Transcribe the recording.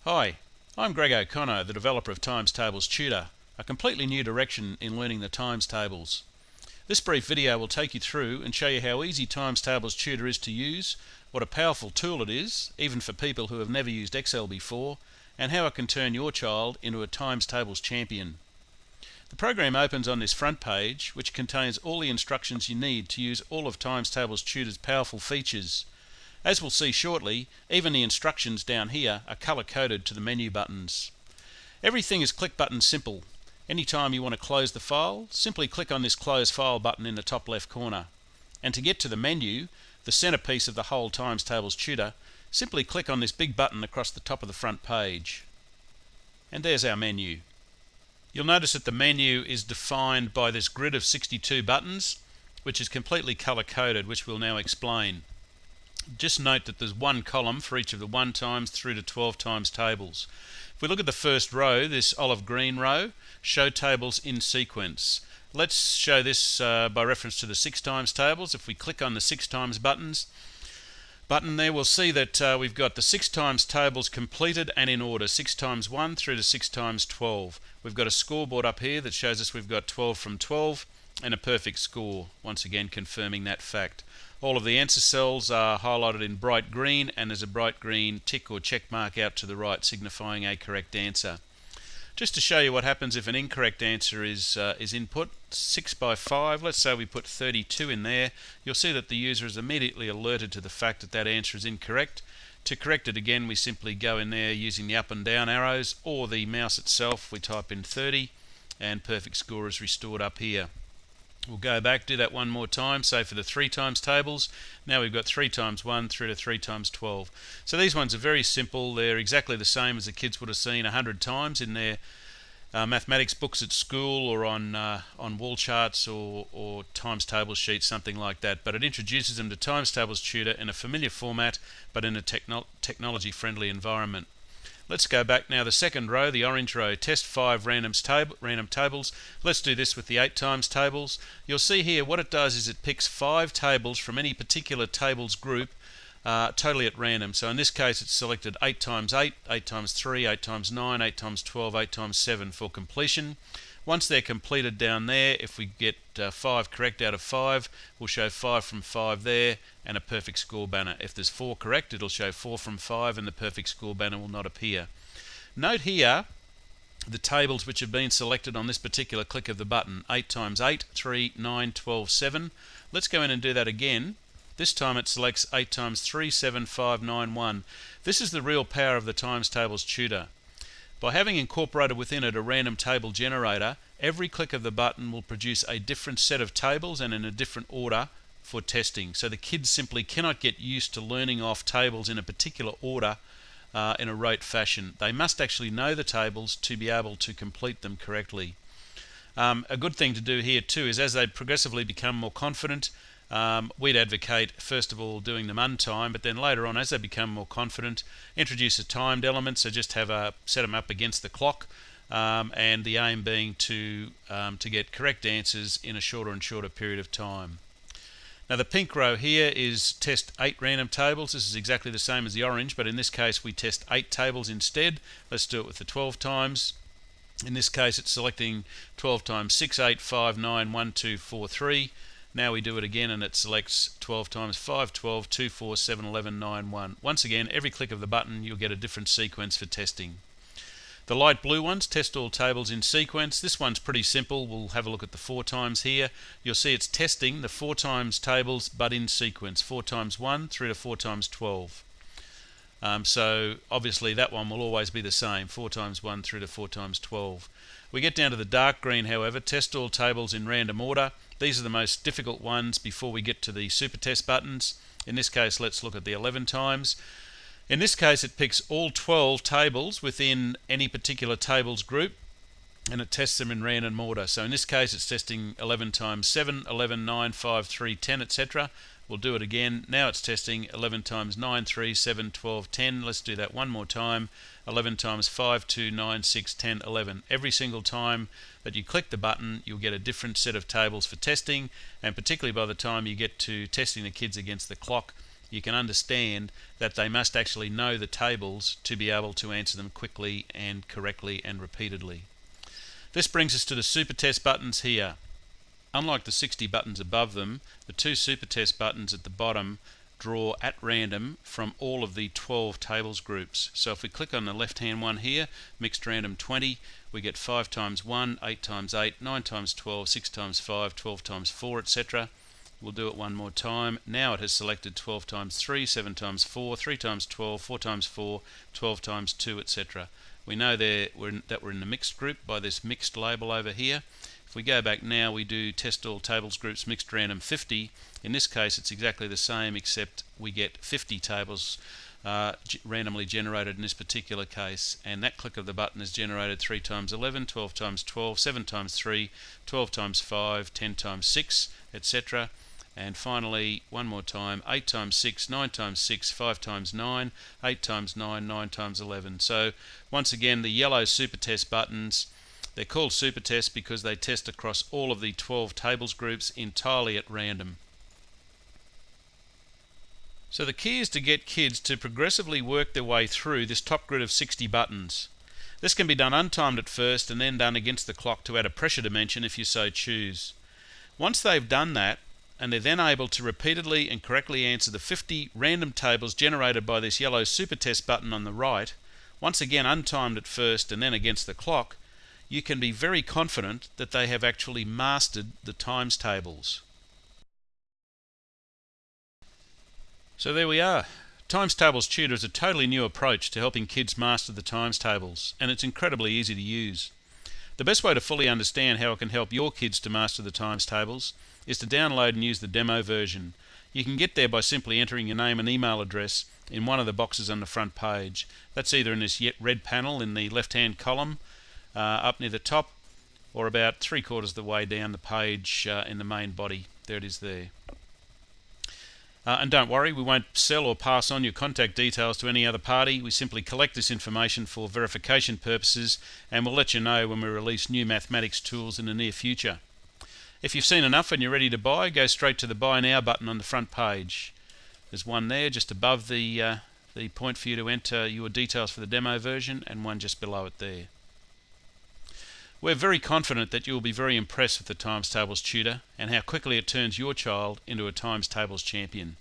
Hi, I'm Greg O'Connor, the developer of Tables Tutor, a completely new direction in learning the times tables. This brief video will take you through and show you how easy Tables Tutor is to use, what a powerful tool it is, even for people who have never used Excel before, and how it can turn your child into a tables champion. The program opens on this front page, which contains all the instructions you need to use all of Tables Tutor's powerful features. As we'll see shortly, even the instructions down here are colour-coded to the menu buttons. Everything is click button simple. Anytime you want to close the file, simply click on this Close File button in the top left corner. And to get to the menu, the centrepiece of the whole Tables Tutor, simply click on this big button across the top of the front page. And there's our menu. You'll notice that the menu is defined by this grid of 62 buttons, which is completely colour-coded, which we'll now explain. Just note that there's one column for each of the 1 times through to 12 times tables. If we look at the first row, this olive green row, show tables in sequence. Let's show this by reference to the 6 times tables. If we click on the 6 times button there, we'll see that we've got the 6 times tables completed and in order, 6 times 1 through to 6 times 12. We've got a scoreboard up here that shows us we've got 12 from 12 and a perfect score, once again confirming that fact. All of the answer cells are highlighted in bright green, and there's a bright green tick or check mark out to the right signifying a correct answer. Just to show you what happens if an incorrect answer is input, 6 by 5, let's say we put 32 in there, you'll see that the user is immediately alerted to the fact that that answer is incorrect. To correct it again, we simply go in there using the up and down arrows or the mouse itself. We type in 30 and perfect score is restored up here. We'll go back, do that one more time, say for the 3 times tables. Now we've got 3 times 1 through to 3 times 12. So these ones are very simple. They're exactly the same as the kids would have seen 100 times in their mathematics books at school or on wall charts or times table sheets, something like that. But it introduces them to Tables Tutor in a familiar format, but in a technology-friendly environment. Let's go back now, the second row, the orange row, test 5 random tables. Let's do this with the 8 times tables. You'll see here what it does is it picks 5 tables from any particular tables group totally at random. So in this case it's selected 8 times 8, 8 times 3, 8 times 9, 8 times 12, 8 times 7 for completion. Once they're completed down there, if we get 5 correct out of 5, we'll show 5 from 5 there and a perfect score banner. If there's 4 correct, it'll show 4 from 5 and the perfect score banner will not appear. Note here the tables which have been selected on this particular click of the button: 8 times 8, 3, 9, 12, 7. Let's go in and do that again. This time it selects 8 times 3, 7, 5, 9, 1. This is the real power of the Tables Tutor. By having incorporated within it a random table generator, every click of the button will produce a different set of tables and in a different order for testing. So the kids simply cannot get used to learning off tables in a particular order in a rote fashion. They must actually know the tables to be able to complete them correctly. A good thing to do here too is as they progressively become more confident, we'd advocate first of all doing them untime, but then later on as they become more confident, introduce a timed element, so just set them up against the clock, and the aim being to get correct answers in a shorter and shorter period of time. Now the pink row here is test 8 random tables. This is exactly the same as the orange, but in this case we test 8 tables instead. Let's do it with the 12 times. In this case it's selecting 12 times 6, 8, 5, 9, 1, 2, 4, 3. Now we do it again and it selects 12 times 5, 12, 2, 4, 7, 11, 9, 1. Once again, every click of the button you'll get a different sequence for testing. The light blue ones test all tables in sequence. This one's pretty simple. We'll have a look at the 4 times here. You'll see it's testing the 4 times tables but in sequence, 4 times 1 through to 4 times 12. So obviously that one will always be the same, 4 times 1 through to 4 times 12. We get down to the dark green, however, test all tables in random order. These are the most difficult ones before we get to the super test buttons. In this case, let's look at the 11 times. In this case, it picks all 12 tables within any particular tables group and it tests them in random order. So in this case, it's testing 11 times 7, 11, 9, 5, 3, 10, etc. We'll do it again. Now it's testing 11 times 9, 3, 7, 12, 10. Let's do that one more time. 11 times 5, 2, 9, 6, 10, 11. Every single time that you click the button, you'll get a different set of tables for testing, and particularly by the time you get to testing the kids against the clock, you can understand that they must actually know the tables to be able to answer them quickly and correctly and repeatedly. This brings us to the super test buttons here. Unlike the 60 buttons above them, the two super test buttons at the bottom draw at random from all of the 12 tables groups. So if we click on the left hand one here, mixed random 20, we get 5 times 1, 8 times 8, 9 times 12, 6 times 5, 12 times 4, etc. We'll do it one more time. Now it has selected 12 times 3, 7 times 4, 3 times 12, 4 times 4, 12 times 2, etc. We know that we're in the mixed group by this mixed label over here. If we go back now, we do test all tables groups mixed random 50. In this case, it's exactly the same, except we get 50 tables randomly generated in this particular case, and that click of the button is generated 3 times 11, 12 times 12, 7 times 3, 12 times 5, 10 times 6, etc. And finally, one more time, 8 times 6, 9 times 6, 5 times 9, 8 times 9, 9 times 11. So once again, the yellow super test buttons, they're called super tests because they test across all of the 12 tables groups entirely at random. So the key is to get kids to progressively work their way through this top grid of 60 buttons. This can be done untimed at first and then done against the clock to add a pressure dimension if you so choose. Once they've done that, and they're then able to repeatedly and correctly answer the 50 random tables generated by this yellow super test button on the right, once again untimed at first and then against the clock, you can be very confident that they have actually mastered the times tables. So there we are. Times Tables Tutor is a totally new approach to helping kids master the times tables, and it's incredibly easy to use. The best way to fully understand how it can help your kids to master the times tables is to download and use the demo version. You can get there by simply entering your name and email address in one of the boxes on the front page. That's either in this red panel in the left-hand column up near the top, or about 3/4 of the way down the page in the main body. There it is there. And don't worry, we won't sell or pass on your contact details to any other party. We simply collect this information for verification purposes, and we'll let you know when we release new mathematics tools in the near future. If you've seen enough and you're ready to buy, go straight to the Buy Now button on the front page. There's one there just above the point for you to enter your details for the demo version, and one just below it there. We're very confident that you will be very impressed with the Times Tables Tutor and how quickly it turns your child into a Times Tables champion.